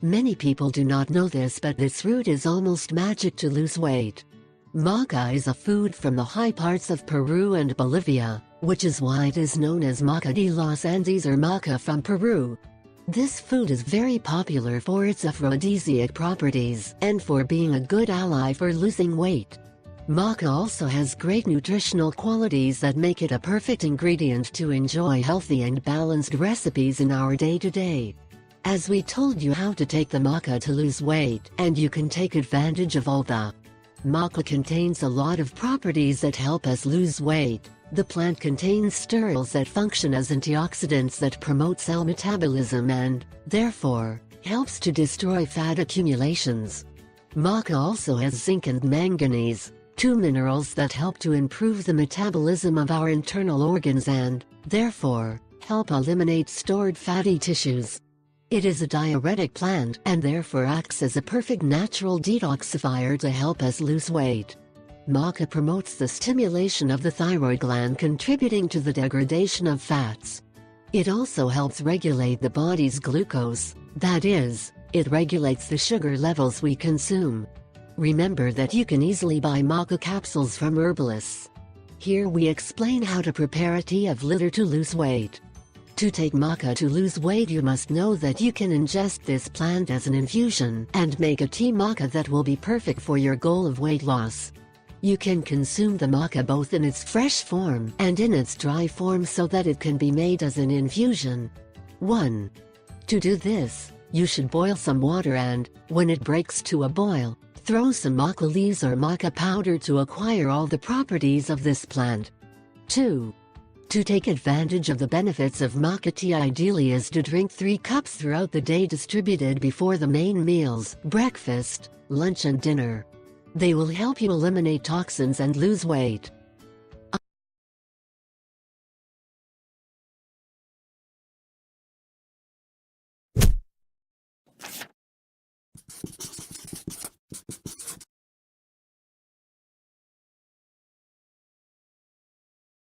Many people do not know this, but this root is almost magic to lose weight. Maca is a food from the high parts of Peru and Bolivia, which is why it is known as maca de los Andes or maca from Peru. This food is very popular for its aphrodisiac properties and for being a good ally for losing weight. Maca also has great nutritional qualities that make it a perfect ingredient to enjoy healthy and balanced recipes in our day-to-day. As we told you how to take the maca to lose weight, and you can take advantage of all the. Maca contains a lot of properties that help us lose weight. The plant contains sterols that function as antioxidants that promote cell metabolism and, therefore, helps to destroy fat accumulations. Maca also has zinc and manganese, two minerals that help to improve the metabolism of our internal organs and, therefore, help eliminate stored fatty tissues. It is a diuretic plant and therefore acts as a perfect natural detoxifier to help us lose weight. Maca promotes the stimulation of the thyroid gland, contributing to the degradation of fats. It also helps regulate the body's glucose, that is, it regulates the sugar levels we consume. Remember that you can easily buy maca capsules from herbalists. Here we explain how to prepare a tea of litter to lose weight. To take maca to lose weight, you must know that you can ingest this plant as an infusion and make a tea maca that will be perfect for your goal of weight loss. You can consume the maca both in its fresh form and in its dry form so that it can be made as an infusion. 1. To do this, you should boil some water and, when it breaks to a boil, throw some maca leaves or maca powder to acquire all the properties of this plant. 2. To take advantage of the benefits of maca tea, ideally is to drink 3 cups throughout the day, distributed before the main meals, breakfast, lunch and dinner. They will help you eliminate toxins and lose weight.